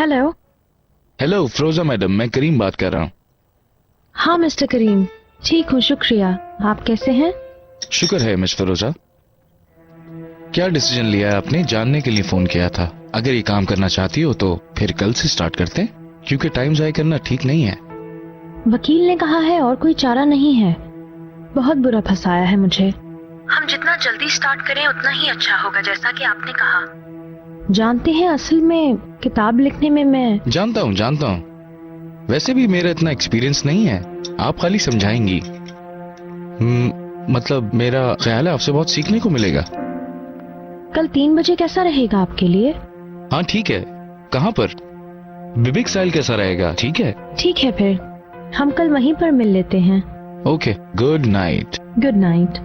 Hello. Hello फिरोजा madam, मैं करीम बात कर रहा हूँ। हाँ मिस्टर करीम, ठीक हूँ शुक्रिया। आप कैसे हैं? शुक्र है मिस फिरोजा। क्या डिसीजन लिया है आपने, जानने के लिए फोन किया था। अगर ये काम करना चाहती हो तो फिर कल से स्टार्ट करते हैं, क्योंकि टाइम जाया करना ठीक नहीं है। वकील ने कहा है और कोई चारा नहीं है। बहुत बुरा फंसाया है मुझे। हम जितना जल्दी स्टार्ट करें उतना ही अच्छा होगा, जैसा कि आपने कहा। जानते हैं, असल में किताब लिखने में मैं जानता हूँ। वैसे भी मेरा इतना एक्सपीरियंस नहीं है, आप खाली समझाएंगी। मतलब मेरा ख्याल है आपसे बहुत सीखने को मिलेगा। कल 3 बजे कैसा रहेगा आपके लिए? हाँ ठीक है। कहाँ पर? बिबिक स्टाइल कैसा रहेगा? ठीक है। ठीक है, फिर हम कल वहीं पर मिल लेते हैं। Okay, good night. Good night.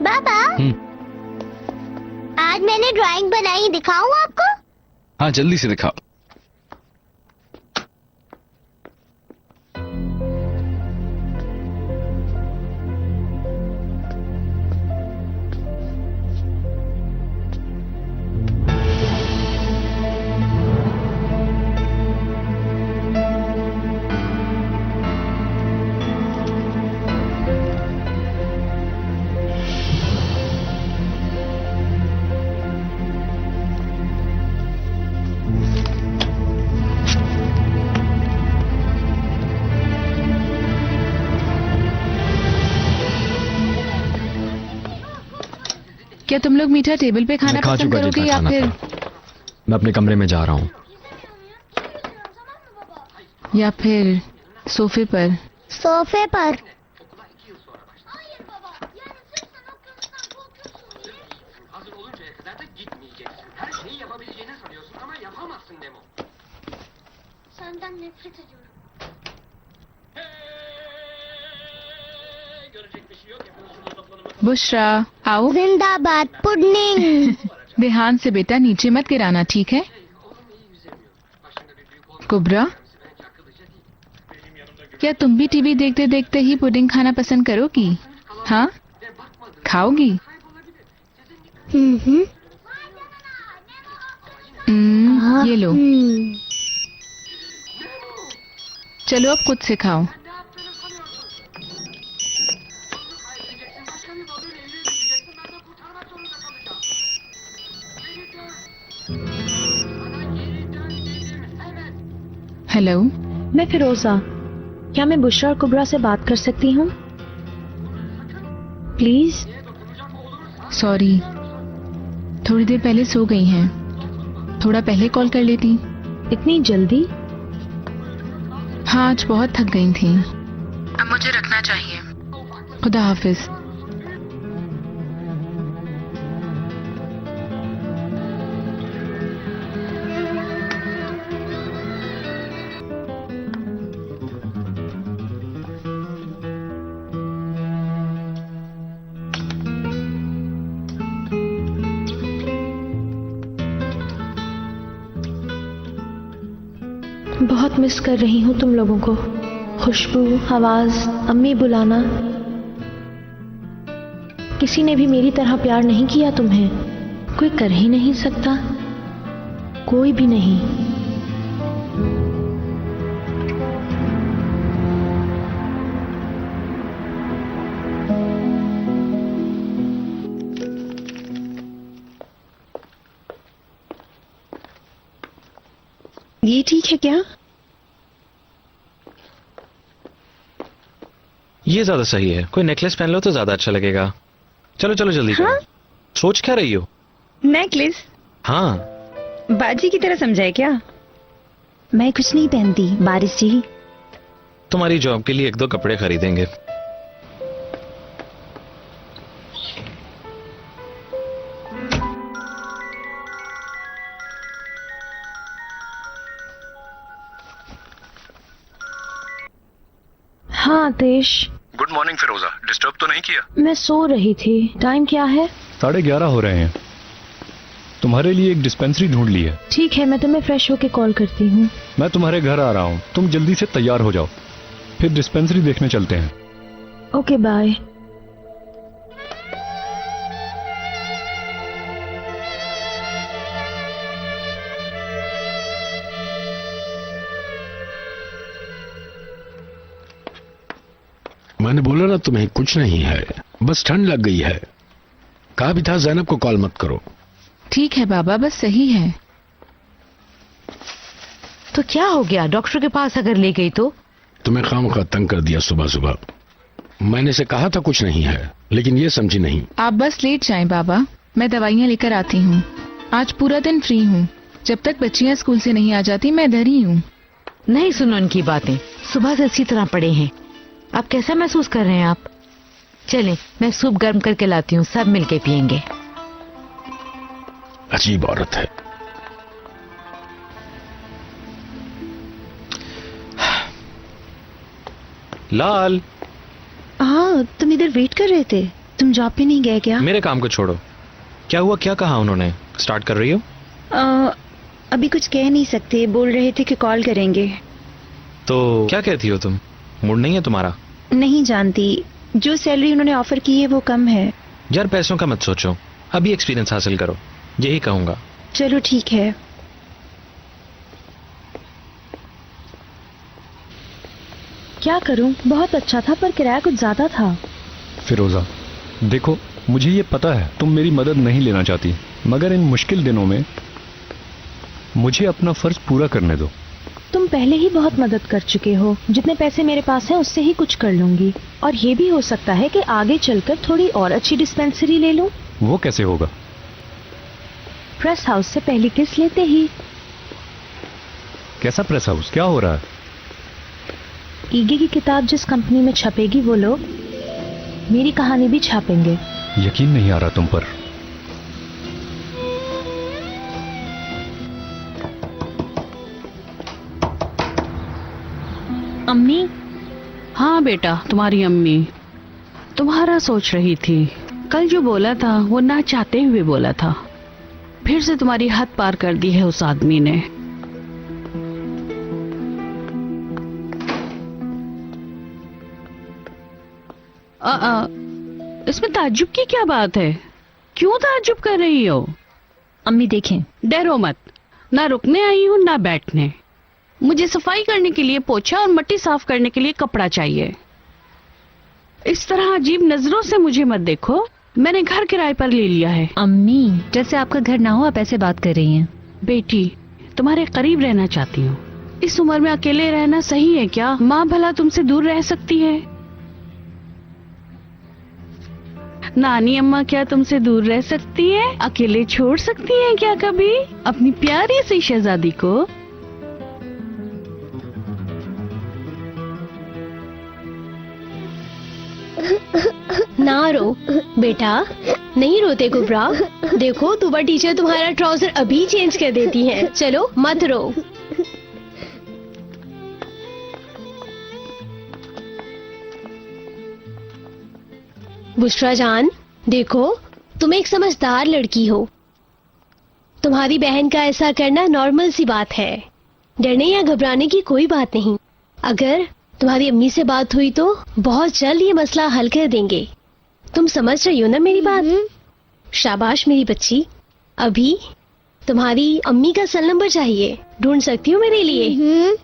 पापा, आज मैंने ड्राइंग बनाई, दिखाऊं आपको? हाँ जल्दी से दिखाओ। क्या तुम लोग मीठा टेबल पे खाना मैं खा पसंद चुका करोगे जितना या खाना फिर था। मैं अपने कमरे में जा रहा हूँ। सोफे पर? सोफे पर। बुशरा, आओ। जिंदाबाद पुडिंग। ध्यान से बेटा, नीचे मत गिराना, ठीक है? कुबरा, क्या तुम भी टीवी देखते देखते ही पुडिंग खाना पसंद करोगी? हाँ, खाओगी? ये लो, चलो अब खुद से खाओ। हेलो, मैं फिरोजा। क्या मैं बुशरा और कुबरा से बात कर सकती हूँ प्लीज? सॉरी, थोड़ी देर पहले सो गई हैं। थोड़ा पहले कॉल कर लेती। इतनी जल्दी? हाँ, आज बहुत थक गई थी। अब मुझे रखना चाहिए। खुदा हाफिज। बहुत मिस कर रही हूँ तुम लोगों को। खुशबू, आवाज, अम्मी बुलाना। किसी ने भी मेरी तरह प्यार नहीं किया तुम्हें। कोई कर ही नहीं सकता, कोई भी नहीं। ये ठीक है क्या? ये ज्यादा सही है। कोई नेकलेस पहन लो तो ज्यादा अच्छा लगेगा। चलो चलो जल्दी करो। सोच क्या रही हो? नेकलेस? हाँ। बाजी की तरह समझाए क्या? मैं कुछ नहीं पहनती, बारिश जी। तुम्हारी जॉब के लिए 1-2 कपड़े खरीदेंगे। हाँ आतिश। गुड मॉर्निंग फिरोजा, डिस्टर्ब तो नहीं किया? मैं सो रही थी। टाइम क्या है? 11:30 हो रहे हैं। तुम्हारे लिए एक डिस्पेंसरी ढूंढ ली है। ठीक है, मैं तुम्हें फ्रेश होके कॉल करती हूँ। मैं तुम्हारे घर आ रहा हूँ, तुम जल्दी से तैयार हो जाओ, फिर डिस्पेंसरी देखने चलते हैं। Okay bye. मैंने बोला ना तुम्हें कुछ नहीं है, बस ठंड लग गई है। कहा भी था ज़ैनब को कॉल मत करो। ठीक है बाबा, बस सही है। तो क्या हो गया? डॉक्टर के पास अगर ले गई तो? तुम्हें खामखा तंग कर दिया सुबह सुबह। मैंने से कहा था कुछ नहीं है, लेकिन ये समझी नहीं। आप बस लेट जाएं बाबा, मैं दवाइयाँ लेकर आती हूँ। आज पूरा दिन फ्री हूँ। जब तक बच्चियाँ स्कूल से नहीं आ जाती मैं इधर ही हूँ। नहीं सुनो उनकी बातें, सुबह से अच्छी तरह पड़े हैं। अब कैसा महसूस कर रहे हैं आप? चलें, मैं सूप गर्म करके लाती हूँ, सब मिलके पियेंगे। अजीब औरत है। लाल, हाँ, तुम इधर वेट कर रहे थे? तुम जॉब पे नहीं गए क्या? मेरे काम को छोड़ो। क्या हुआ, क्या कहा उन्होंने? स्टार्ट कर रही हो? अभी कुछ कह नहीं सकते, बोल रहे थे कि कॉल करेंगे। तो क्या कहती हो तुम? मूड नहीं है तुम्हारा? नहीं जानती, जो सैलरी उन्होंने ऑफर की है वो कम है। यार पैसों का मत सोचो, अभी एक्सपीरियंस हासिल करो, यही कहूंगा। चलो ठीक है। क्या करूं? बहुत अच्छा था पर किराया कुछ ज्यादा था। फिरोजा, देखो मुझे ये पता है तुम मेरी मदद नहीं लेना चाहती, मगर इन मुश्किल दिनों में मुझे अपना फर्ज पूरा करने दो। तुम पहले ही बहुत मदद कर चुके हो, जितने पैसे मेरे पास हैं उससे ही कुछ कर लूंगी। और ये भी हो सकता है कि आगे चलकर थोड़ी और अच्छी डिस्पेंसरी ले लूं। वो कैसे होगा? प्रेस हाउस से पहली किस्त लेते ही। कैसा प्रेस हाउस? क्या हो रहा है? ईगे की किताब जिस कंपनी में छपेगी वो लोग मेरी कहानी भी छापेंगे। यकीन नहीं आ रहा तुम पर। अम्मी? हाँ बेटा, तुम्हारी अम्मी तुम्हारा सोच रही थी। कल जो बोला था वो ना चाहते हुए बोला था। फिर से तुम्हारी हद पार कर दी है उस आदमी ने। इसमें ताज्जुब की क्या बात है? क्यों ताज्जुब कर रही हो? अम्मी देखें। डरो मत, ना रुकने आई हूँ ना बैठने। मुझे सफाई करने के लिए पोछा और मट्टी साफ करने के लिए कपड़ा चाहिए। इस तरह अजीब नजरों से मुझे मत देखो, मैंने घर किराए पर ले लिया है। अम्मी, जैसे आपका घर ना हो आप ऐसे बात कर रही हैं। बेटी, तुम्हारे करीब रहना चाहती हूँ। इस उम्र में अकेले रहना सही है क्या? माँ भला तुमसे दूर रह सकती है? नानी अम्मा क्या तुमसे दूर रह सकती है? अकेले छोड़ सकती है क्या कभी अपनी प्यारी सी शहजादी को? ना रो बेटा, नहीं रोते कुबरा। देखो तुबा टीचर तुम्हारा ट्राउजर अभी चेंज कर देती हैं। चलो मत रो। बुशरा जान, देखो तुम एक समझदार लड़की हो। तुम्हारी बहन का ऐसा करना नॉर्मल सी बात है। डरने या घबराने की कोई बात नहीं। अगर तुम्हारी अम्मी से बात हुई तो बहुत जल्द ये मसला हल कर देंगे। तुम समझ रही हो ना मेरी बात? शाबाश मेरी बच्ची। अभी तुम्हारी अम्मी का सेल नंबर चाहिए, ढूंढ सकती हो मेरे लिए?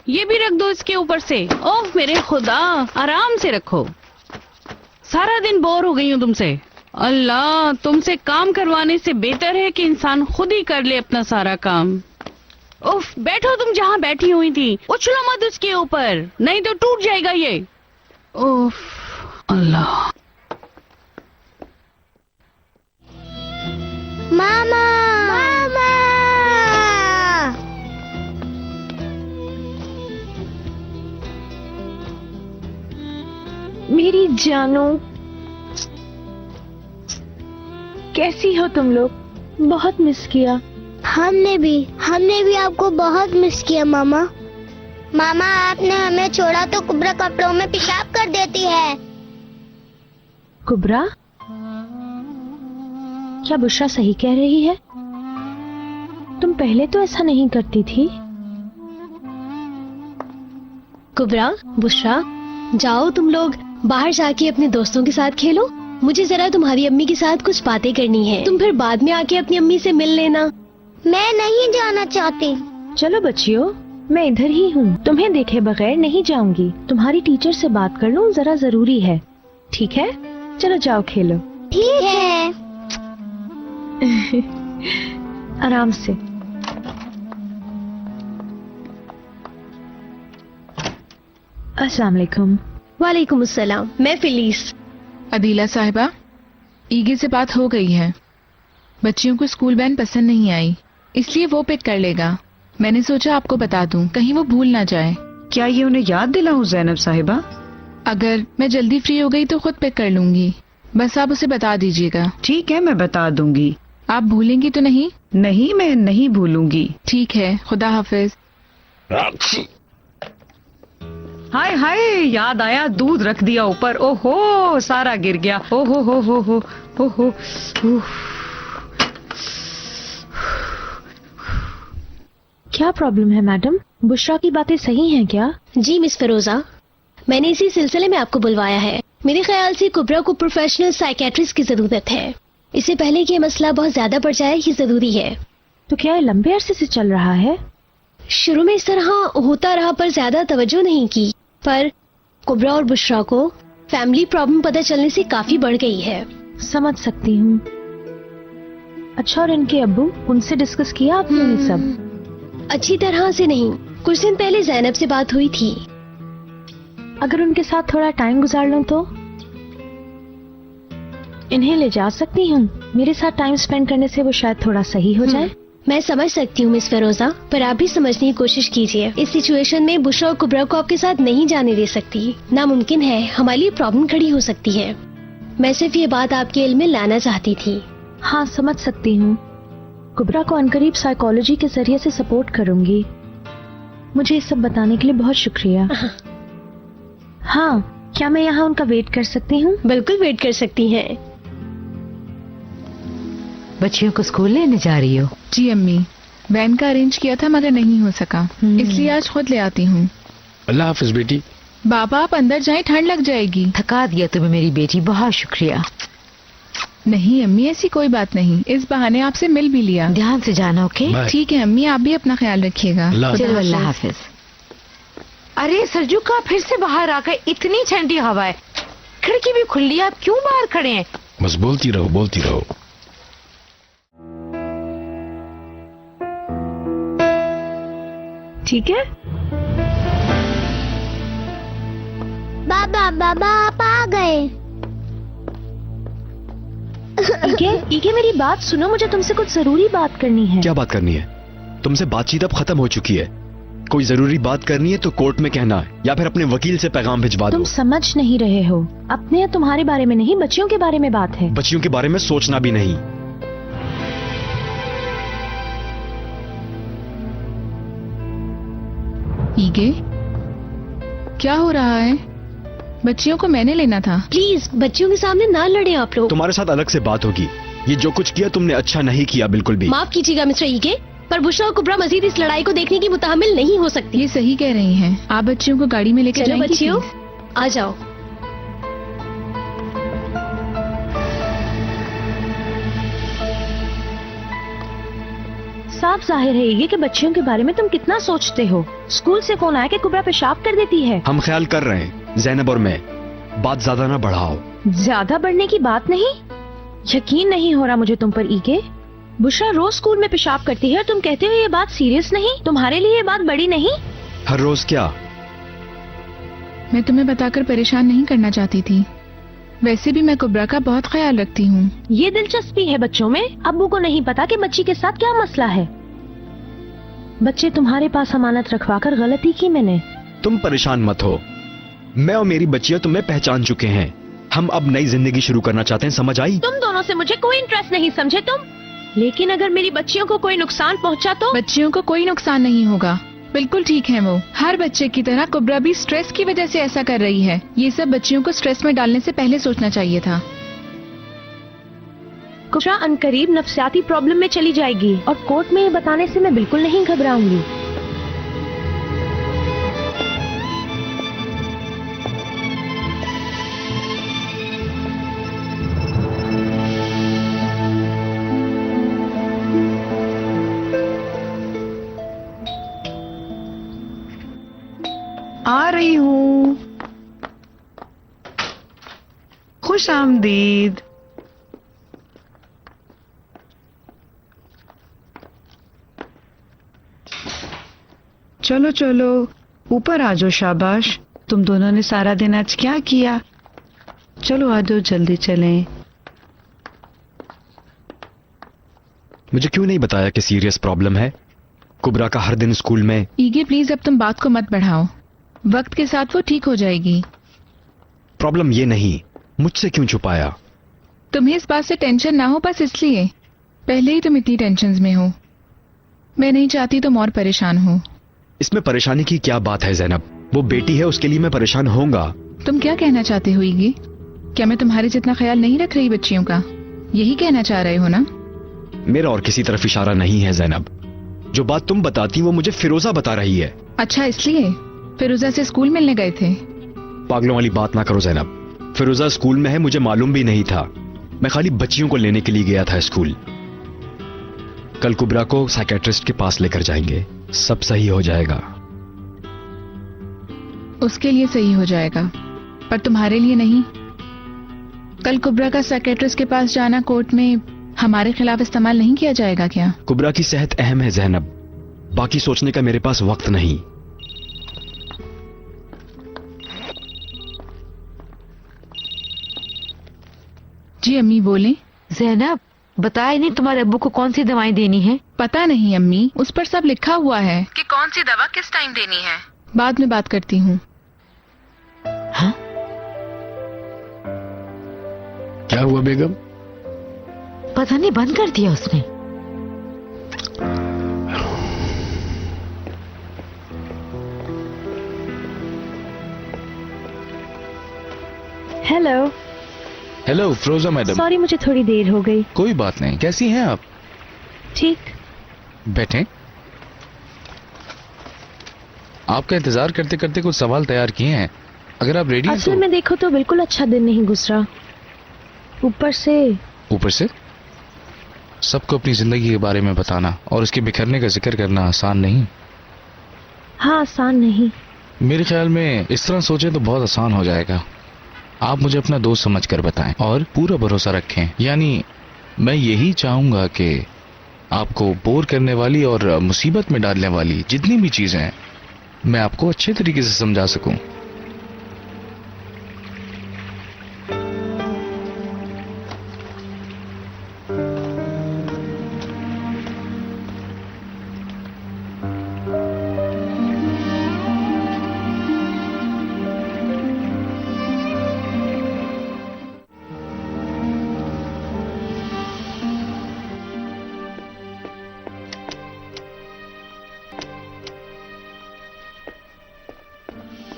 ये भी रख दो इसके ऊपर से। ओह मेरे खुदा, आराम से रखो। सारा दिन बोर हो गई हूँ तुमसे। अल्लाह, तुमसे काम करवाने से बेहतर है कि इंसान खुद ही कर ले अपना सारा काम। उफ, बैठो तुम जहाँ बैठी हुई थी, उछलो मत उसके ऊपर, नहीं तो टूट जाएगा ये। उफ, अल्लाह। मामा, मामा। मेरी जानो, कैसी हो तुम लोग? बहुत मिस किया। हमने भी आपको बहुत मिस किया मामा। मामा, आपने हमें छोड़ा तो कुबरा कपड़ों में पेशाब कर देती है। कुबरा, क्या बुशरा सही कह रही है? तुम पहले तो ऐसा नहीं करती थी। कुबरा, बुशरा, जाओ तुम लोग बाहर जाके अपने दोस्तों के साथ खेलो। मुझे जरा तुम्हारी अम्मी के साथ कुछ बातें करनी है। तुम फिर बाद में आके अपनी अम्मी से मिल लेना। मैं नहीं जाना चाहती। चलो बच्चियों, मैं इधर ही हूँ, तुम्हें देखे बगैर नहीं जाऊंगी। तुम्हारी टीचर से बात कर लूँ, जरा जरूरी है। ठीक है, चलो जाओ खेलो। ठीक है। आराम से। अस्सलाम वालेकुम। वालेकुम अस्सलाम, मैं फिलीस। अदीला साहिबा, ईगे से बात हो गई है। बच्चियों को स्कूल वैन पसंद नहीं आई, इसलिए वो पिक कर लेगा। मैंने सोचा आपको बता दूं, कहीं वो भूल ना जाए। क्या ये उन्हें याद दिलाऊं जैनब साहिबा? अगर मैं जल्दी फ्री हो गई तो खुद पिक कर लूंगी, बस आप उसे बता दीजिएगा। ठीक है, मैं बता दूंगी। आप भूलेंगी तो नहीं? नहीं, मैं नहीं भूलूंगी। ठीक है, खुदा हाफिज। हाय हाय, याद आया, दूध रख दिया ऊपर। ओहो, सारा गिर गया। ओहो हो ओहो। क्या प्रॉब्लम है मैडम? बुशरा की बातें सही हैं क्या? जी मिस फिरोजा, मैंने इसी सिलसिले में आपको बुलवाया है। मेरे ख्याल से कुबरा को प्रोफेशनल साइकेट्रिस्ट की जरूरत है। इससे पहले कि ये मसला बहुत ज्यादा बढ़ जाए, ये जरूरी है। तो क्या ये लंबे अरसे से चल रहा है? शुरू में इस तरह होता रहा, पर ज्यादा तवज्जो नहीं की। पर कुबरा और बुशरा को फैमिली प्रॉब्लम पता चलने से काफी बढ़ गई है। समझ सकती हूँ। अच्छा, और इनके अब्बू, उनसे डिस्कस किया आपने ये सब? अच्छी तरह से नहीं, कुछ दिन पहले जैनब से बात हुई थी। अगर उनके साथ थोड़ा टाइम गुजार लूं तो? इन्हें ले जा सकती हूँ। मेरे साथ टाइम स्पेंड करने से वो शायद थोड़ा सही हो जाए। मैं समझ सकती हूँ मिस फिरोजा, पर आप भी समझने की कोशिश कीजिए। इस सिचुएशन में बुशरा और कुबरा को आपके साथ नहीं जाने दे सकती। नामुमकिन है, हमारे लिए प्रॉब्लम खड़ी हो सकती है। मैं सिर्फ ये बात आपके इल्म में लाना चाहती थी। हाँ, समझ सकती हूँ। कुबरा को अनकरीब साइकोलॉजी के जरिए से सपोर्ट करूंगी। मुझे ये सब बताने के लिए बहुत शुक्रिया। हाँ, क्या मैं यहाँ उनका वेट कर सकती हूँ? बिल्कुल वेट कर सकती हैं। बच्चियों को स्कूल लेने जा रही हो? जी अम्मी, वैन का अरेंज किया था मगर नहीं हो सका, इसलिए आज खुद ले आती हूँ। अल्लाह हाफिज बेटी। बाबा आप अंदर जाएं, ठंड लग जाएगी। थका दिया तुम्हें मेरी बेटी, बहुत शुक्रिया। नहीं अम्मी, ऐसी कोई बात नहीं, इस बहाने आपसे मिल भी लिया। ध्यान से जाना, ओके? ठीक है अम्मी, आप भी अपना ख्याल रखिएगा। चलो, अल्लाह हाफिज। अरे सरजू का फिर से बाहर आ गए, इतनी ठंडी हवा है, खिड़की भी खुली है, आप क्यों बाहर खड़े हैं? बस बोलती रहो, बोलती रहो। ठीक है। बाबा बाबा आप आ गए। ईके मेरी बात सुनो, मुझे तुमसे कुछ जरूरी बात करनी है। क्या बात करनी है? तुमसे बातचीत अब खत्म हो चुकी है। कोई जरूरी बात करनी है तो कोर्ट में कहना है, या फिर अपने वकील से पैगाम भिजवा दो। तुम समझ नहीं रहे हो, अपने या तुम्हारे बारे में नहीं, बच्चियों के बारे में बात है। बच्चियों के बारे में सोचना भी नहीं। ईगे, क्या हो रहा है? बच्चियों को मैंने लेना था। प्लीज बच्चियों के सामने ना लड़े आप लोग। तुम्हारे साथ अलग से बात होगी। ये जो कुछ किया तुमने अच्छा नहीं किया, बिल्कुल भी। माफ कीजिएगा मिस्टर ईके, पर बुशरा और कुबरा मजीद इस लड़ाई को देखने की मुताहमिल नहीं हो सकती। ये सही कह रही हैं। आप बच्चियों को गाड़ी में लेकर चलो जाएंगी? बच्चियों, आ जाओ। साफ जाहिर है ये कि बच्चियों के बारे में तुम कितना सोचते हो। स्कूल से फोन आया कि कुबरा पेशाब कर देती है। हम ख्याल कर रहे हैं, जैनब और मैं। बात ज्यादा ना बढ़ाओ। ज्यादा बढ़ने की बात नहीं। यकीन नहीं हो रहा मुझे तुम पर ईके। बुशरा रोज स्कूल में पेशाब करती है और तुम कहते हो ये बात सीरियस नहीं? तुम्हारे लिए ये बात बड़ी नहीं? हर रोज क्या? मैं तुम्हें बताकर परेशान नहीं करना चाहती थी। वैसे भी मैं कुबरा का बहुत ख्याल रखती हूँ। ये दिलचस्पी है बच्चों में। अब्बू को नहीं पता कि बच्ची के साथ क्या मसला है। बच्चे तुम्हारे पास अमानत रखवाकर गलती की मैंने। तुम परेशान मत हो, मैं और मेरी बच्चियां तुम्हें पहचान चुके हैं। हम अब नई जिंदगी शुरू करना चाहते हैं, समझ आई? तुम दोनों से मुझे कोई इंटरेस्ट नहीं, समझे तुम? लेकिन अगर मेरी बच्चियों को कोई नुकसान पहुंचा तो? बच्चियों को कोई नुकसान नहीं होगा, बिल्कुल ठीक है वो। हर बच्चे की तरह कुबरा भी स्ट्रेस की वजह से ऐसा कर रही है। ये सब बच्चियों को स्ट्रेस में डालने से पहले सोचना चाहिए था। कुबरा अनकरीब नफ्सियाती प्रॉब्लम में चली जाएगी और कोर्ट में ये बताने से मैं बिल्कुल नहीं घबराऊंगी। आ रही हूँ। खुश आमदीद। चलो चलो ऊपर आ जाओ। शाबाश, तुम दोनों ने सारा दिन आज क्या किया? चलो आ जाओ, जल्दी चलें। मुझे क्यों नहीं बताया कि सीरियस प्रॉब्लम है? कुबरा का हर दिन स्कूल में। ईगे प्लीज अब तुम बात को मत बढ़ाओ, वक्त के साथ वो ठीक हो जाएगी। प्रॉब्लम ये नहीं, मुझसे क्यों छुपाया? तुम्हें इस बात से टेंशन ना हो, बस इसलिए। पहले ही तुम इतनी टेंशन में हो, मैं नहीं चाहती तुम और परेशान हो। इसमें परेशानी की क्या बात है जैनब? वो बेटी है, उसके लिए मैं परेशान होऊंगा। तुम क्या कहना चाहते हो ईगे? क्या मैं तुम्हारे जितना ख्याल नहीं रख रही बच्चियों का? यही कहना चाह रहे हो ना? मेरा और किसी तरफ इशारा नहीं है जैनब। जो बात तुम बताती वो मुझे फिरोजा बता रही है। अच्छा, इसलिए फिरोजा से स्कूल मिलने गए थे? पागलों वाली बात ना करो जैनब। फिरोजा स्कूल में है, मुझे मालूम भी नहीं था। मैं खाली बच्चियों को लेने के लिए गया था स्कूल। कल कुबरा को साइकेट्रिस्ट के पास लेकर जाएंगे, सब सही हो जाएगा। उसके लिए सही हो जाएगा, पर तुम्हारे लिए नहीं। कल कुबरा का साइकेट्रिस्ट के पास जाना कोर्ट में हमारे खिलाफ इस्तेमाल नहीं किया जाएगा क्या? कुबरा की सेहत अहम है जैनब, बाकी सोचने का मेरे पास वक्त नहीं। जी अम्मी बोले। जैनब, बताया नहीं तुम्हारे अब्बू को कौन सी दवाएं देनी है? पता नहीं अम्मी, उस पर सब लिखा हुआ है कि कौन सी दवा किस टाइम देनी है। बाद में बात करती हूँ। हाँ? क्या हुआ बेगम? पता नहीं, बंद कर दिया उसने। हेलो। हेलो फिरोजा मैडम। सॉरी, मुझे थोड़ी देर हो गई। कोई बात नहीं, कैसी हैं आप? ठीक। बैठें। आपका इंतजार करते करते कुछ सवाल तैयार किए हैं, अगर आप रेडी हैं असल तो। में देखो तो बिल्कुल अच्छा दिन नहीं गुजरा। ऊपर से सबको अपनी जिंदगी के बारे में बताना और उसके बिखरने का जिक्र करना आसान नहीं। हाँ, आसान नहीं। मेरे ख्याल में इस तरह सोचें तो बहुत आसान हो जाएगा। आप मुझे अपना दोस्त समझकर बताएं और पूरा भरोसा रखें। यानी मैं यही चाहूंगा कि आपको बोर करने वाली और मुसीबत में डालने वाली जितनी भी चीजें हैं, मैं आपको अच्छे तरीके से समझा सकूं।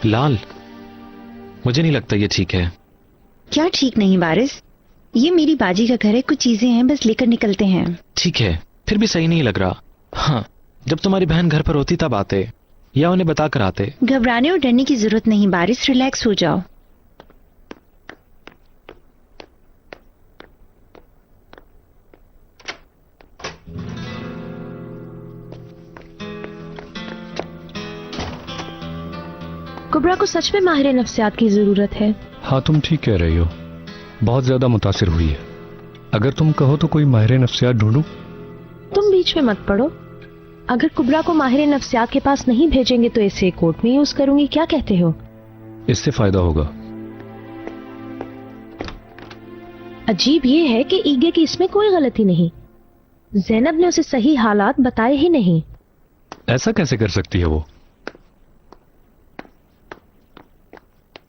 लाल, मुझे नहीं लगता ये ठीक है। क्या ठीक नहीं बारिश? ये मेरी बाजी का घर है, कुछ चीजें हैं, बस लेकर निकलते हैं। ठीक है, फिर भी सही नहीं लग रहा। हाँ, जब तुम्हारी बहन घर पर होती तब आते या उन्हें बता कर आते। घबराने और डरने की जरूरत नहीं बारिश, रिलैक्स हो जाओ। कुबरा को सच में माहिर नफ्सियात की जरूरत है। हाँ, तुम ठीक कह रही हो, बहुत ज्यादा मुतासिर हुई है। अगर तुम कहो तो कोई माहिर नफ्सियात ढूंढूं? तुम बीच में मत पड़ो। अगर कुबरा को माहिर नफ्सियात के पास नहीं भेजेंगे तो इसे कोर्ट में यूज करूंगी, क्या कहते हो? इससे फायदा होगा। अजीब ये है कि ईगे की इसमें कोई गलती नहीं। जैनब ने उसे सही हालात बताए ही नहीं। ऐसा कैसे कर सकती है वो?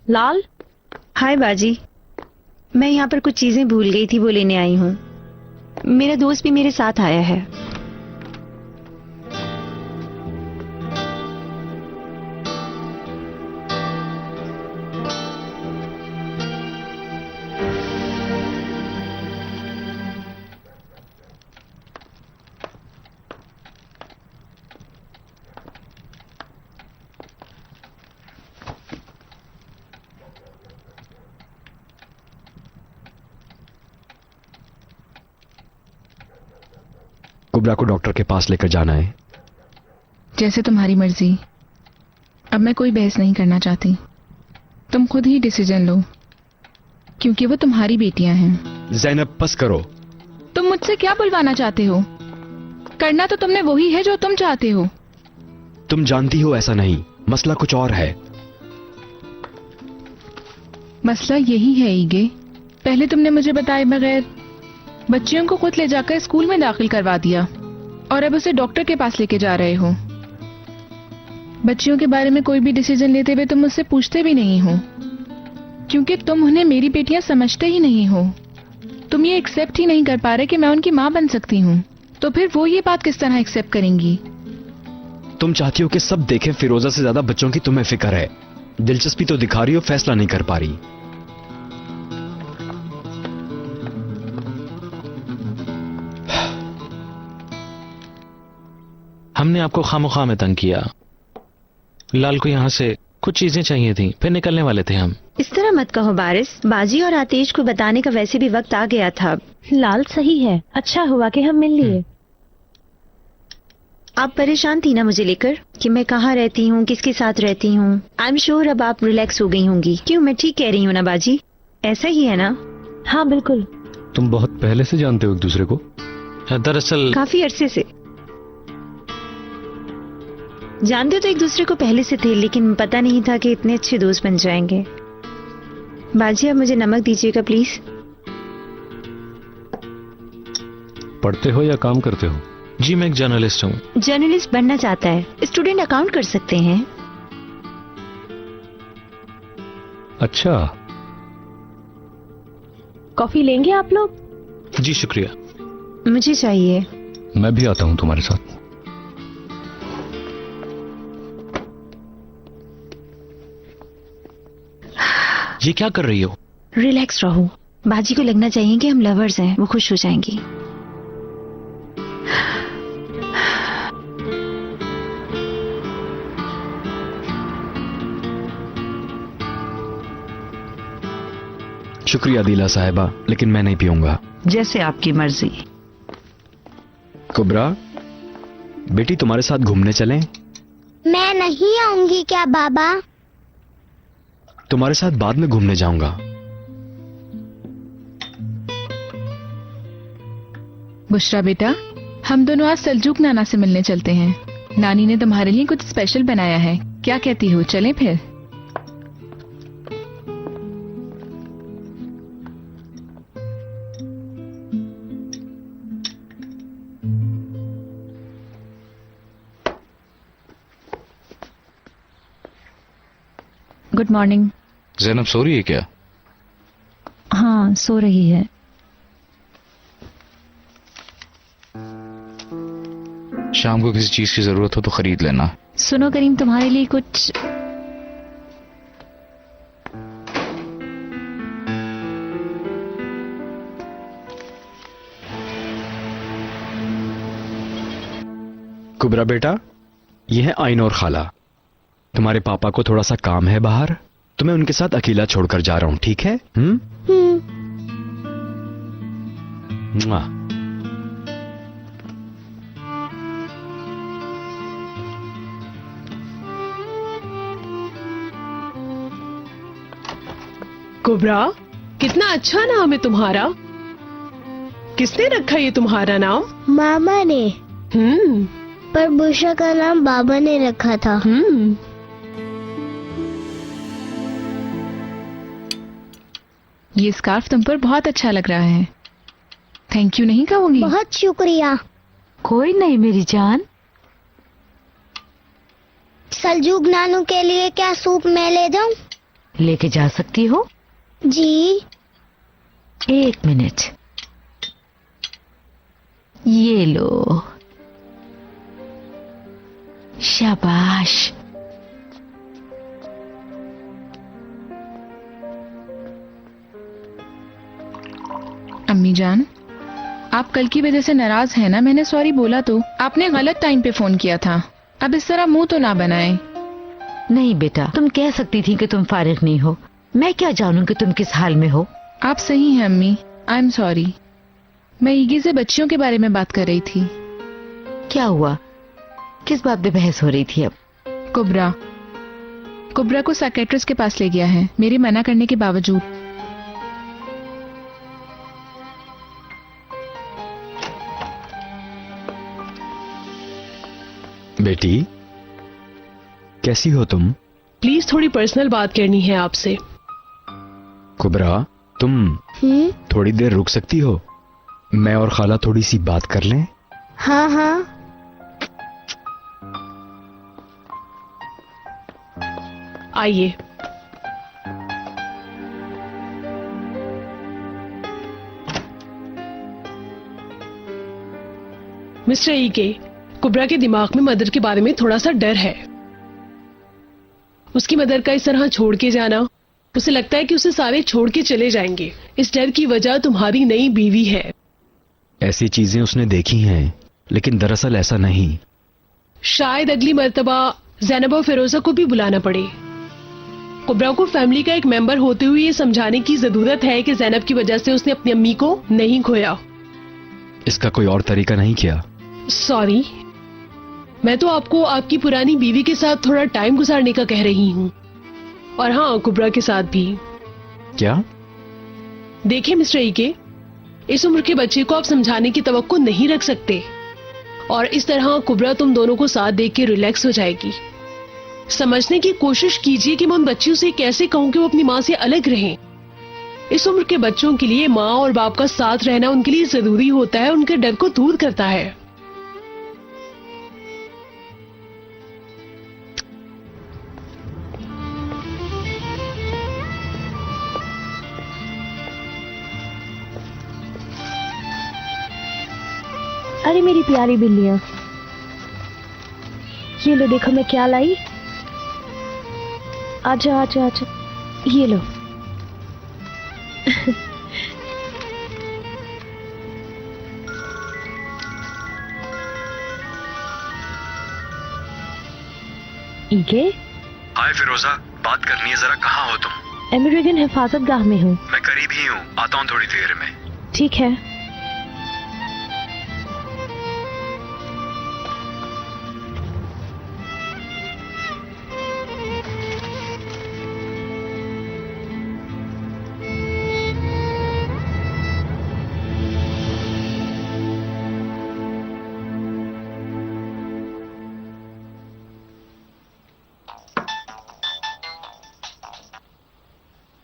लाल। हाय बाजी, मैं यहाँ पर कुछ चीजें भूल गई थी, वो लेने आई हूँ। मेरा दोस्त भी मेरे साथ आया है। कुबरा को डॉक्टर के पास लेकर जाना है। जैसे तुम्हारी मर्जी। अब मैं कोई बहस नहीं करना चाहती। तुम खुद ही डिसीजन लो, क्योंकि वो तुम्हारी बेटियां हैं। ज़ैनब बस करो। तुम मुझसे क्या बुलवाना चाहते हो? करना तो तुमने वही है जो तुम चाहते हो। तुम जानती हो ऐसा नहीं, मसला कुछ और है। मसला यही है ईगे, पहले तुमने मुझे बताए बगैर बच्चियों को खुद ले जाकर स्कूल में दाखिल करवा दिया और अब उसे डॉक्टर के पास लेके जा रहे हो। बच्चियों के बारे में कोई भी डिसीजन लेते हुए तुम मुझसे पूछते भी नहीं हो, क्योंकि तुम उन्हें मेरी बेटियां समझते ही नहीं हो। तुम ये एक्सेप्ट ही नहीं कर पा रहे कि मैं उनकी माँ बन सकती हूँ, तो फिर वो ये बात किस तरह एक्सेप्ट करेंगी? तुम चाहती हो कि सब देखें, फिरोजा से ज्यादा बच्चों की तुम्हें फिक्र है। दिलचस्पी तो दिखा रही हो, फैसला नहीं कर पा रही। हमने आपको खामोखा में तंग किया। लाल को यहाँ से कुछ चीजें चाहिए थी, फिर निकलने वाले थे हम। इस तरह मत कहो बारिश, बाजी और आतिश को बताने का वैसे भी वक्त आ गया था। लाल सही है, अच्छा हुआ कि हम मिल लिए। आप परेशान थी ना मुझे लेकर कि मैं कहाँ रहती हूँ, किसके साथ रहती हूँ। आई एम श्योर अब आप रिलैक्स हो गई होंगी। क्यों, मैं ठीक कह रही हूँ ना बाजी? ऐसा ही है ना? हाँ बिल्कुल। तुम बहुत पहले से जानते हो एक दूसरे को? दरअसल काफी अरसे से जानते तो एक दूसरे को पहले से थे, लेकिन पता नहीं था कि इतने अच्छे दोस्त बन जाएंगे। बाजी अब मुझे नमक दीजिएगा प्लीज। पढ़ते हो या काम करते हो? जी मैं एक जर्नलिस्ट हूँ। जर्नलिस्ट बनना चाहता है, स्टूडेंट अकाउंट कर सकते हैं। अच्छा, कॉफी लेंगे आप लोग? जी शुक्रिया। मुझे चाहिए। मैं भी आता हूँ तुम्हारे साथ। ये क्या कर रही हो? रिलैक्स रहो, बाजी को लगना चाहिए कि हम लवर्स हैं, वो खुश हो जाएंगी। शुक्रिया दिला साहिबा, लेकिन मैं नहीं पीऊंगा। जैसे आपकी मर्जी। कुबरा बेटी, तुम्हारे साथ घूमने चलें? मैं नहीं आऊंगी क्या बाबा? तुम्हारे साथ बाद में घूमने जाऊंगा। बुशरा बेटा, हम दोनों आज सल्जूक नाना से मिलने चलते हैं। नानी ने तुम्हारे लिए कुछ स्पेशल बनाया है, क्या कहती हो, चलें फिर? Good morning. ज़ैनब सो रही है क्या? हाँ सो रही है। शाम को किसी चीज की जरूरत हो तो खरीद लेना। सुनो करीम, तुम्हारे लिए कुछ कुबरा बेटा, ये है आइन और खाला। तुम्हारे पापा को थोड़ा सा काम है बाहर, तो मैं उनके साथ अकेला छोड़कर जा रहा हूं, ठीक है? मुआ। कुबरा, कितना अच्छा नाम है तुम्हारा। किसने रखा ये तुम्हारा नाम? मामा ने। पर बुशरा का नाम बाबा ने रखा था। ये स्कार्फ तुम पर बहुत अच्छा लग रहा है। थैंक यू नहीं कहूंगी? बहुत शुक्रिया। कोई नहीं मेरी जान। सल्जूक नानू के लिए क्या सूप मैं ले जाऊं? लेके जा सकती हो? जी। 1 मिनट, ये लो। शाबाश। अम्मी जान, आप कल की वजह से नाराज हैं ना? मैंने सॉरी बोला तो आपने गलत टाइम पे फोन किया था। अब इस तरह मुंह तो ना बनाएं। नहीं बेटा, तुम कह सकती थी कि तुम फारिग नहीं हो। मैं क्या जानूं कि तुम किस हाल में हो। आप सही हैं अम्मी, आई एम सॉरी। मैं ईगी से बच्चियों के बारे में बात कर रही थी। क्या हुआ? किस बात पे बहस हो रही थी अब? कुबरा को साइकेट्रिस्ट के पास ले गया है, मेरे मना करने के बावजूद। बेटी, कैसी हो तुम? प्लीज थोड़ी पर्सनल बात करनी है आपसे। कुबरा, तुम थोड़ी देर रुक सकती हो? मैं और खाला थोड़ी सी बात कर लें? हाँ हाँ। आइए। मिस्टर ईके, कुबरा के दिमाग में मदर के बारे में थोड़ा सा डर है। उसकी मदर का इस तरह छोड़ के जाना, उसे लगता है कि उसे सारे छोड़ के चले जाएंगे। इस डर की वजह तुम्हारी नई बीवी है। ऐसी चीजें उसने देखी हैं, लेकिन दरअसल ऐसा नहीं। शायद अगली मर्तबा ज़ैनब और फिरोजा को भी बुलाना पड़े। कुबरा को फैमिली का एक मेंबर होते हुए ये समझाने की जरूरत है कि ज़ैनब की वजह से उसने अपनी अम्मी को नहीं खोया। इसका कोई और तरीका नहीं क्या? सॉरी, मैं तो आपको आपकी पुरानी बीवी के साथ थोड़ा टाइम गुजारने का कह रही हूँ, और हाँ, कुबरा के साथ भी। क्या? देखिए मिस्टर ईके, इस उम्र के बच्चे को आप समझाने की तवक्को नहीं रख सकते, और इस तरह कुबरा तुम दोनों को साथ देख के रिलैक्स हो जाएगी। समझने की कोशिश कीजिए कि मैं उन बच्चियों से कैसे कहूँ कि वो अपनी माँ से अलग रहें। इस उम्र के बच्चों के लिए माँ और बाप का साथ रहना उनके लिए जरूरी होता है, उनके डर को दूर करता है। अरे मेरी प्यारी बिल्लियां, ये लो, देखो मैं क्या लाई। आजा आजा आजा, ये लो। ईके? हाय फिरोजा, बात करनी है जरा। कहाँ हो तुम? एमिरेगन हिफाजत गाह में हूँ। मैं करीब ही हूँ, आता हूँ थोड़ी देर में। ठीक है।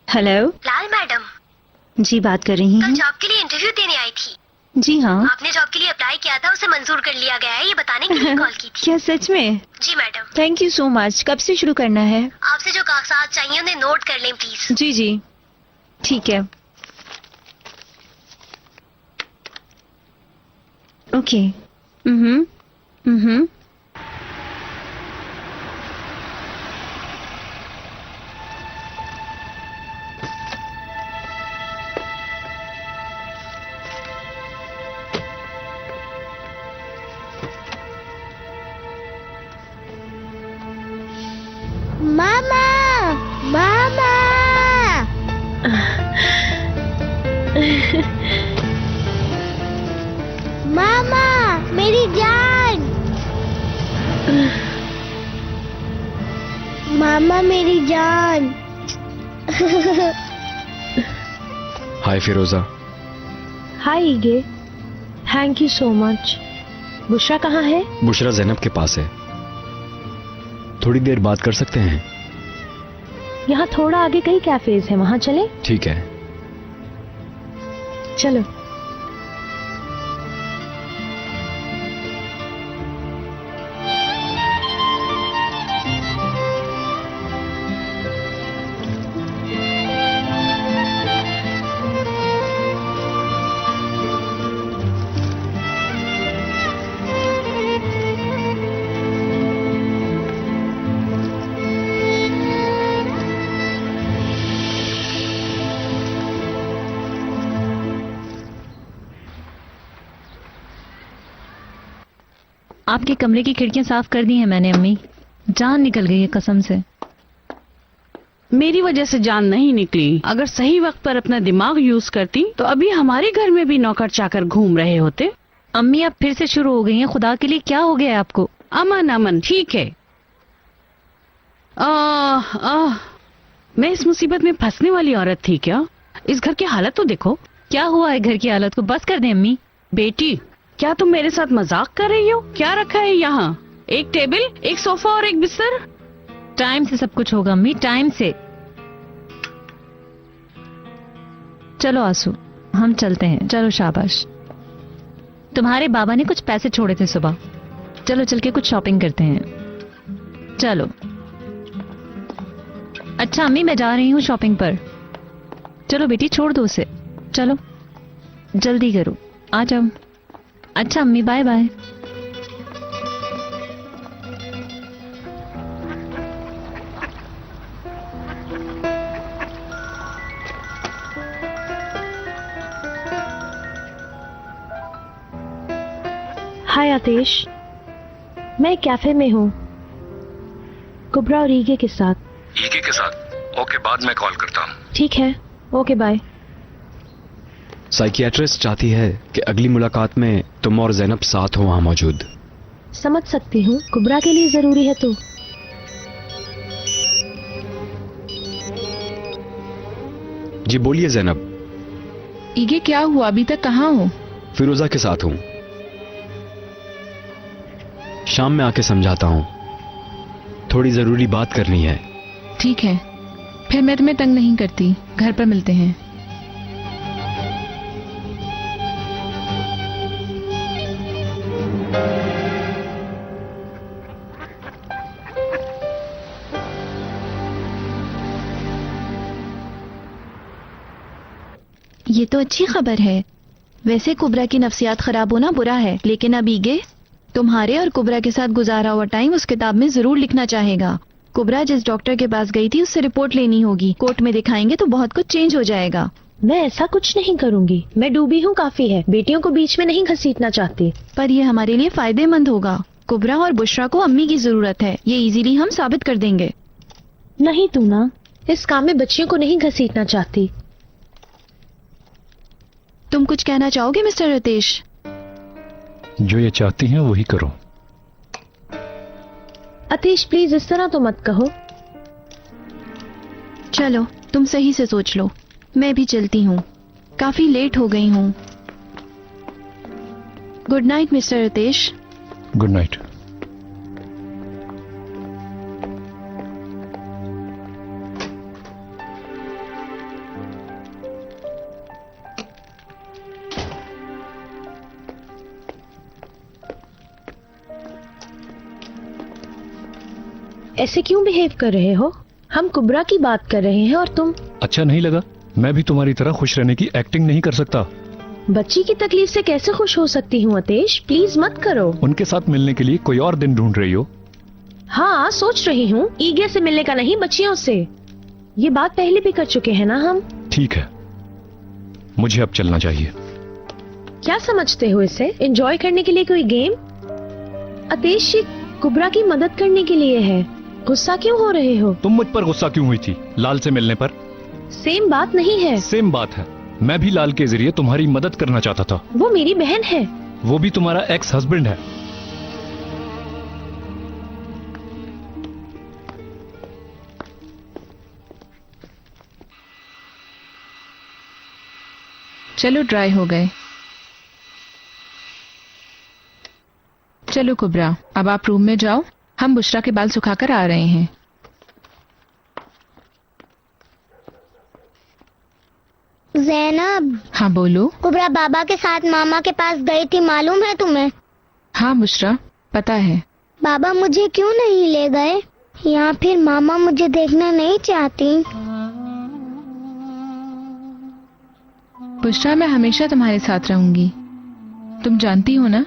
हेलो। लाल मैडम। जी, बात कर रही कल हूँ। जॉब के लिए इंटरव्यू देने आई थी। जी हाँ। आपने जॉब के लिए अप्लाई किया था, उसे मंजूर कर लिया गया है, ये बताने के लिए कॉल की थी। क्या सच में? जी madam. Thank you so much. कब से शुरू करना है? आपसे जो कागजात चाहिए उन्हें नोट कर लें प्लीज। जी जी, ठीक है। ओके। मामा, मामा। मामा, मेरी जान। मामा, मेरी जान। हाय फिरोजा। हाय ईगे, thank you so much. Bushra कहाँ है? बुशरा ज़ैनब के पास है। थोड़ी देर बात कर सकते हैं? यहाँ थोड़ा आगे कई कैफेज है, वहाँ चले? ठीक है। चलो। आपके कमरे की खिड़कियां साफ कर दी हैं मैंने अम्मी। जान निकल गई है कसम से। मेरी वजह से जान नहीं निकली। अगर सही वक्त पर अपना दिमाग यूज करती तो अभी हमारे घर में भी नौकर चाकर घूम रहे होते। अम्मी आप फिर से शुरू हो गई हैं। खुदा के लिए क्या हो गया है आपको? अमन अमन ठीक है। मैं इस मुसीबत में फंसने वाली औरत थी क्या? इस घर की हालत तो देखो। क्या हुआ है घर की हालत को? बस कर दें अम्मी। बेटी क्या तुम मेरे साथ मजाक कर रही हो? क्या रखा है यहाँ? एक टेबल, एक सोफा और एक बिस्तर। टाइम से सब कुछ होगा अम्मी, टाइम से। चलो आंसू हम चलते हैं। चलो शाबाश। तुम्हारे बाबा ने कुछ पैसे छोड़े थे सुबह। चलो चल के कुछ शॉपिंग करते हैं। चलो। अच्छा अम्मी मैं जा रही हूँ शॉपिंग पर। चलो बेटी छोड़ दो उसे। चलो जल्दी करो, आ जाओ। अच्छा अम्मी बाय बाय। हाय आतिश, मैं कैफे में हूँ कुबरा और ईगे के साथ। ईगे के साथ? ओके, बाद में कॉल करता हूँ। ठीक है, ओके बाय। साइकियाट्रिस्ट चाहती है कि अगली मुलाकात में तुम और जैनब साथ हो वहां मौजूद। समझ सकती हूँ, कुबरा के लिए जरूरी है तो। जी बोलिए जैनब। ईगे क्या हुआ? अभी तक कहाँ हो? फिरोजा के साथ हूं। शाम में आके समझाता हूं, थोड़ी जरूरी बात करनी है। ठीक है, फिर मैं तुम्हें तंग नहीं करती। घर पर मिलते हैं। ये तो अच्छी खबर है। वैसे कुबरा की नफ्सियात खराब होना बुरा है, लेकिन अब ईगे तुम्हारे और कुबरा के साथ गुजारा हुआ टाइम उस किताब में जरूर लिखना चाहेगा। कुबरा जिस डॉक्टर के पास गई थी उससे रिपोर्ट लेनी होगी। कोर्ट में दिखाएंगे तो बहुत कुछ चेंज हो जाएगा। मैं ऐसा कुछ नहीं करूंगी, मैं डूबी हूँ काफी है। बेटियों को बीच में नहीं घसीटना चाहती। पर यह हमारे लिए फायदेमंद होगा। कुबरा और बुशरा को अम्मी की जरूरत है, ये इजीली हम साबित कर देंगे। नहीं तू ना, इस काम में बच्चियों को नहीं घसीटना चाहती। तुम कुछ कहना चाहोगे मिस्टर रितेश? जो ये चाहती हैं वही करो। आतिश प्लीज इस तरह तो मत कहो। चलो तुम सही से सोच लो। मैं भी चलती हूँ, काफी लेट हो गई हूँ। Good night mister Ritesh. Good night. ऐसे क्यों बिहेव कर रहे हो? हम कुबरा की बात कर रहे हैं और तुम। अच्छा नहीं लगा? मैं भी तुम्हारी तरह खुश रहने की एक्टिंग नहीं कर सकता। बच्ची की तकलीफ से कैसे खुश हो सकती हूँ आतिश? प्लीज मत करो। उनके साथ मिलने के लिए कोई और दिन ढूंढ रही हो? हाँ सोच रही हूँ, ईगे से मिलने का नहीं, बच्चियों से। ये बात पहले भी कर चुके हैं ना हम। ठीक है, मुझे अब चलना चाहिए। क्या समझते हो इसे? एंजॉय करने के लिए कोई गेम? आतिश ये कुबरा की मदद करने के लिए है। गुस्सा क्यों हो रहे हो? तुम मुझ पर गुस्सा क्यों हुई थी लाल से मिलने पर? सेम बात नहीं है। सेम बात है। मैं भी लाल के जरिए तुम्हारी मदद करना चाहता था। वो मेरी बहन है। वो भी तुम्हारा एक्स हस्बैंड है। चलो ड्राई हो गए। चलो कुबरा अब आप रूम में जाओ, हम बुशरा के बाल सुखाकर आ रहे हैं। जैनब। हाँ बोलो। कुबरा बाबा के साथ मामा के पास गई थी, मालूम है तुम्हें? हाँ बुशरा पता है। बाबा मुझे क्यों नहीं ले गए? या फिर मामा मुझे देखना नहीं चाहती? बुशरा मैं हमेशा तुम्हारे साथ रहूंगी, तुम जानती हो ना।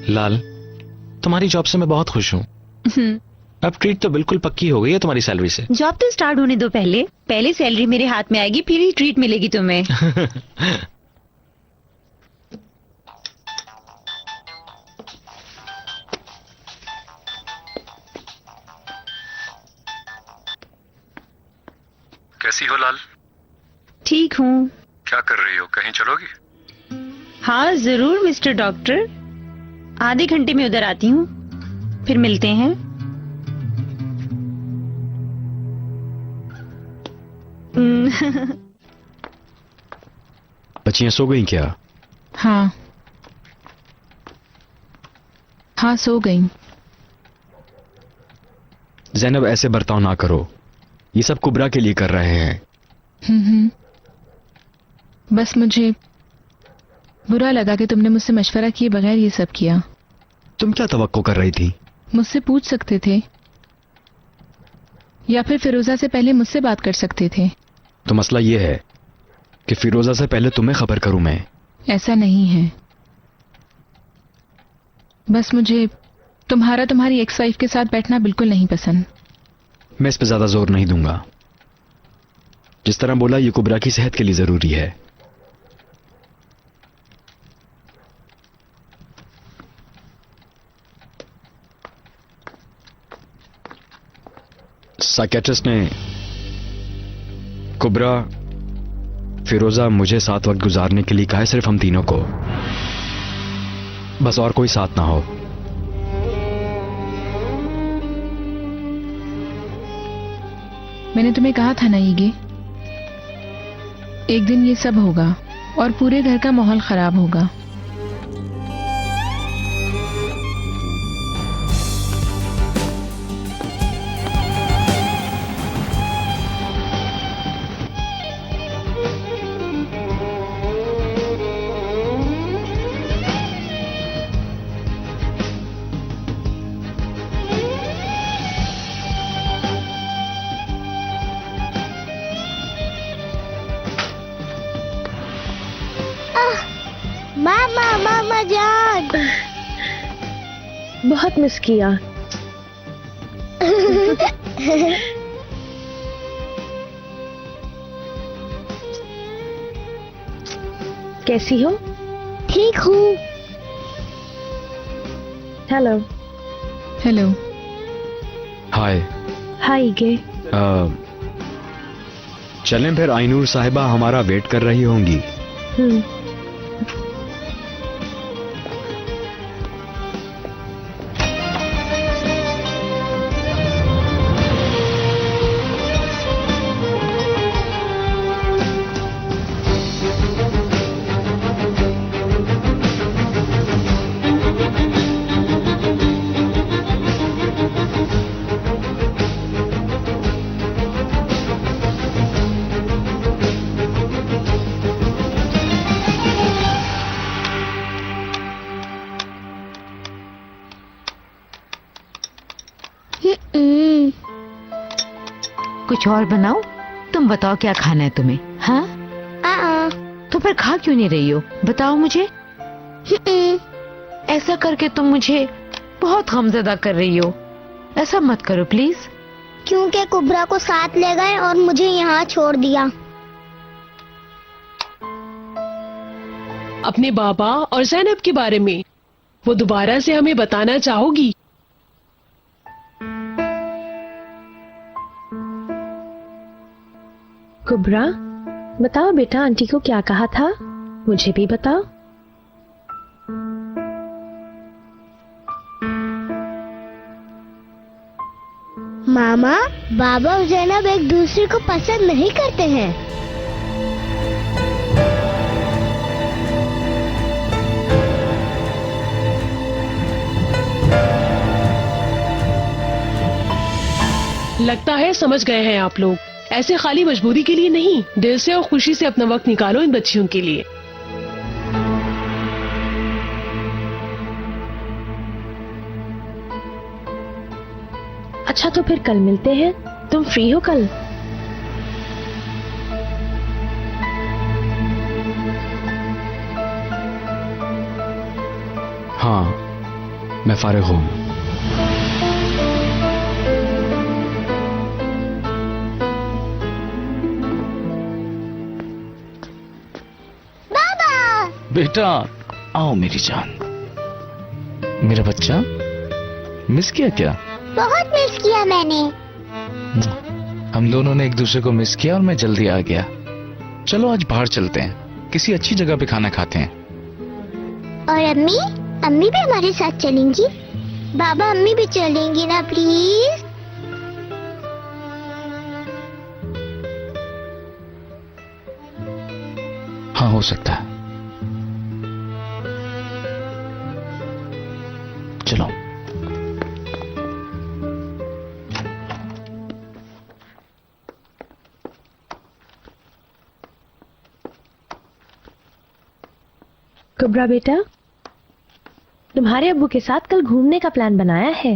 लाल तुम्हारी जॉब से मैं बहुत खुश हूँ। अब ट्रीट तो बिल्कुल पक्की हो गई है तुम्हारी सैलरी से। जॉब तो स्टार्ट होने दो, पहले सैलरी मेरे हाथ में आएगी, फिर ही ट्रीट मिलेगी तुम्हें। कैसी हो लाल? ठीक हूँ। क्या कर रही हो, कहीं चलोगी? हाँ जरूर मिस्टर डॉक्टर, आधे घंटे में उधर आती हूँ, फिर मिलते हैं। बच्चियां सो गई क्या? हाँ हाँ सो गई। जैनब ऐसे बर्ताव ना करो, ये सब कुबरा के लिए कर रहे हैं। बस मुझे बुरा लगा कि तुमने मुझसे मशवरा किए बगैर ये सब किया। तुम क्या तवक्को कर रही थी? मुझसे पूछ सकते थे या फिर फिरोजा से पहले मुझसे बात कर सकते थे। तो मसला ये है कि फिरोजा से पहले तुम्हें खबर करूं मैं। ऐसा नहीं है, बस मुझे तुम्हारी एक्स वाइफ के साथ बैठना बिल्कुल नहीं पसंद। मैं इस पे ज्यादा जोर नहीं दूंगा। जिस तरह बोला, ये कुबरा की सेहत के लिए जरूरी है। साइकियाट्रिस्ट ने कुबरा, फिरोजा, मुझे साथ वक्त गुजारने के लिए कहा है, सिर्फ हम तीनों को, बस और कोई साथ ना हो। मैंने तुम्हें कहा था ना ईगे, एक दिन ये सब होगा और पूरे घर का माहौल खराब होगा। मामा जान, बहुत मिस किया। कैसी हो? ठीक हूँ। हेलो। हेलो। हाय। हाय ईगे। चलें फिर, आइनूर साहिबा हमारा वेट कर रही होंगी। कुछ और बनाओ? तुम बताओ क्या खाना है तुम्हें? हाँ? तो फिर खा क्यों नहीं रही हो? बताओ मुझे। ऐसा करके तुम मुझे बहुत गमज़दा कर रही हो। ऐसा मत करो प्लीज। क्योंकि कुबरा को साथ ले गए और मुझे यहाँ छोड़ दिया। अपने बाबा और ज़ैनब के बारे में वो दोबारा से हमें बताना चाहोगी? कुबरा, बताओ बेटा, आंटी को क्या कहा था? मुझे भी बताओ। मामा, बाबा और जैनब एक दूसरे को पसंद नहीं करते हैं। लगता है समझ गए हैं आप लोग। ऐसे खाली मजबूरी के लिए नहीं, दिल से और खुशी से अपना वक्त निकालो इन बच्चियों के लिए। अच्छा तो फिर कल मिलते हैं। तुम फ्री हो कल? हाँ, मैं फारिग हूं। बेटा आओ मेरी जान। मेरा बच्चा, मिस किया क्या? बहुत मिस किया मैंने। हम दोनों ने एक दूसरे को मिस किया और मैं जल्दी आ गया। चलो आज बाहर चलते हैं, किसी अच्छी जगह पे खाना खाते हैं। और अम्मी? अम्मी भी हमारे साथ चलेंगी? बाबा अम्मी भी चलेंगी ना प्लीज? हाँ हो सकता है। चलो। कुबरा बेटा, तुम्हारे अब्बू के साथ कल घूमने का प्लान बनाया है,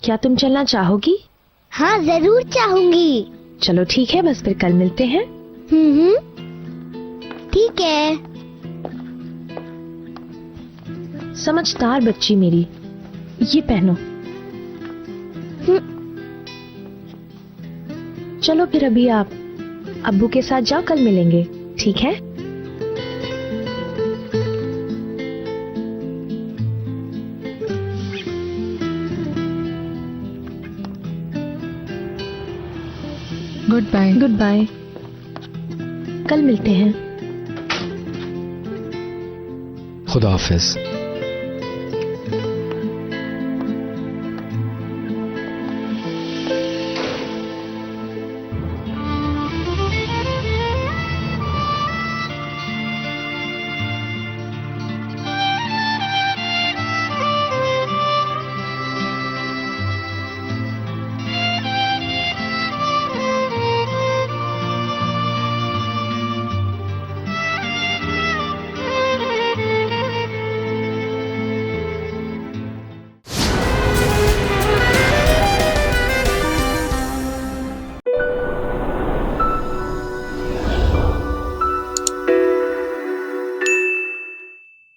क्या तुम चलना चाहोगी? हाँ जरूर चाहूंगी। चलो ठीक है, बस फिर कल मिलते हैं। ठीक है। समझदार बच्ची मेरी, ये पहनो। चलो फिर अभी आप अब्बू के साथ जाओ, कल मिलेंगे, ठीक है? Good bye. गुड बाय, कल मिलते हैं। खुदा हाफिज।